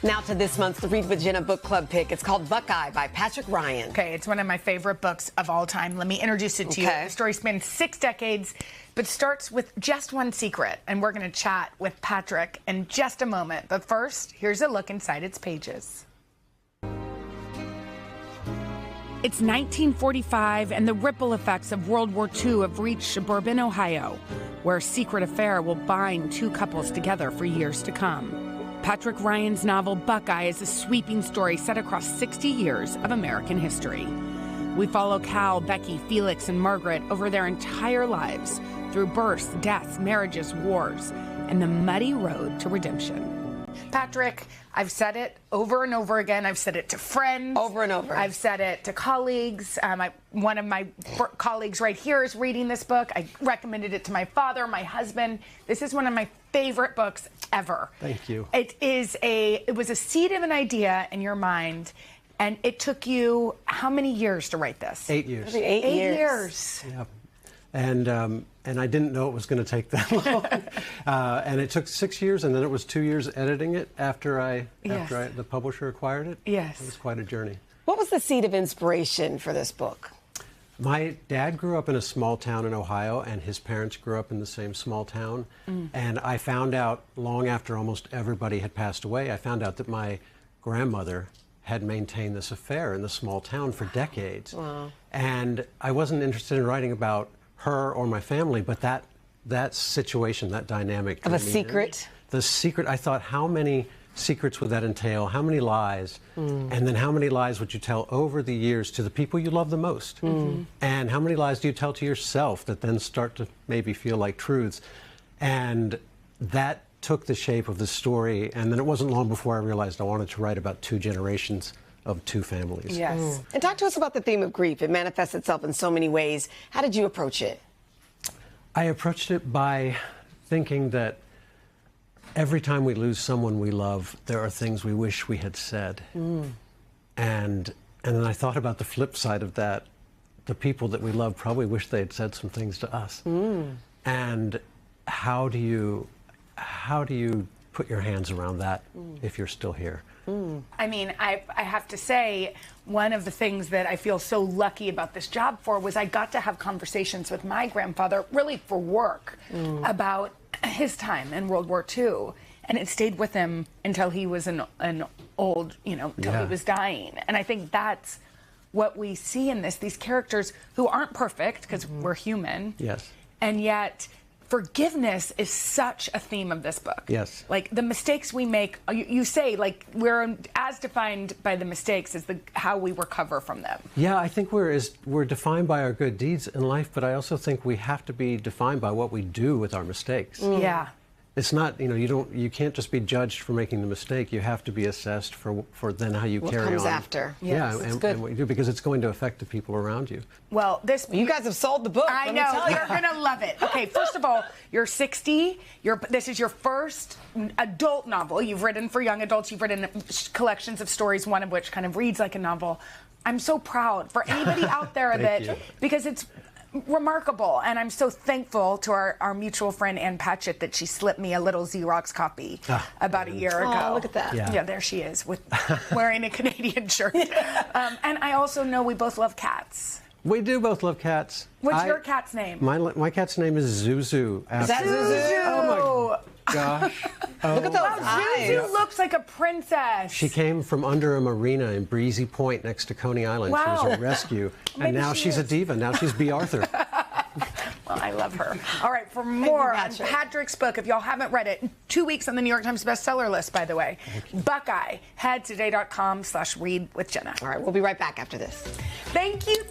Now to this month's Read With Jenna book club pick. It's called Buckeye by Patrick Ryan. Okay, it's one of my favorite books of all time. Let me introduce it to you. The story spans 6 decades, but starts with just one secret. And we're going to chat with Patrick in just a moment. But first, here's a look inside its pages. It's 1945, and the ripple effects of World War II have reached suburban Ohio, where a secret affair will bind 2 couples together for years to come. Patrick Ryan's novel Buckeye is a sweeping story set across 60 years of American history. We follow Cal, Becky, Felix, and Margaret over their entire lives through births, deaths, marriages, wars, and the muddy road to redemption. Patrick, I've said it over and over again. I've said it to friends. Over and over. I've said it to colleagues. One of my colleagues right here is reading this book. I recommended it to my father, my husband. This is one of my favorite books ever. Thank you. It was a seed of an idea in your mind, and it took you how many years to write this? 8 years. 8 years. Yeah. And I didn't know it was going to take that long. And it took 6 years, and then it was 2 years editing it after the publisher acquired it. Yes. It was quite a journey. What was the seed of inspiration for this book? My dad grew up in a small town in Ohio, and his parents grew up in the same small town. And I found out long after almost everybody had passed away, I found out that my grandmother had maintained this affair in the small town for decades. Wow. And I wasn't interested in writing about her or my family, but that situation, that dynamic. Of a secret? The secret, I thought, how many secrets would that entail? How many lies? And then how many lies would you tell over the years to the people you love the most? And how many lies do you tell to yourself that then start to maybe feel like truths? And that took the shape of the story. And then it wasn't long before I realized I wanted to write about 2 generations of 2 families. Yes. And talk to us about the theme of grief. It manifests itself in so many ways. How did you approach it? I approached it by thinking that every time we lose someone we love, there are things we wish we had said. And then I thought about the flip side of that. The people that we love probably wish they had said some things to us. And how do you put your hands around that if you're still here? I mean, I have to say, one of the things that I feel so lucky about this job for was I got to have conversations with my grandfather, really for work, about his time in World War II. And it stayed with him until he was an old, until he was dying. And I think that's what we see in this, these characters who aren't perfect, because we're human. Yes. And yet forgiveness is such a theme of this book. Yes. Like the mistakes we make, you say, like we're as defined by the mistakes as how we recover from them. Yeah, I think we're defined by our good deeds in life, but I also think we have to be defined by what we do with our mistakes. Yeah. It's not, you can't just be judged for making the mistake. You have to be assessed for then how you carry on. What comes after. Yeah, Yes, and what you do, because it's going to affect the people around you. Well, you guys have sold the book. I know, you're going to love it. Okay, first of all, you're 60. This is your first adult novel. You've written for young adults. You've written collections of stories, one of which kind of reads like a novel. I'm so proud for anybody out there because it's remarkable, and I'm so thankful to our mutual friend Ann Patchett that she slipped me a little Xerox copy about a year ago. Oh, look at that. Yeah, there she is with wearing a Canadian shirt. And I also know we both love cats. We do both love cats. What's your cat's name? My cat's name is Zuzu. Is that Zuzu? Oh my gosh. Look at those eyes. Zuzu looks like a princess. She came from under a marina in Breezy Point next to Coney Island. Wow. She was a rescue. And now she's a diva. Now she's B. Arthur. Well, I love her. All right, for more on Patrick's book, if y'all haven't read it, 2 weeks on the New York Times bestseller list, by the way. Buckeye. Head today.com/readwithjenna. All right, we'll be right back after this. Thank you.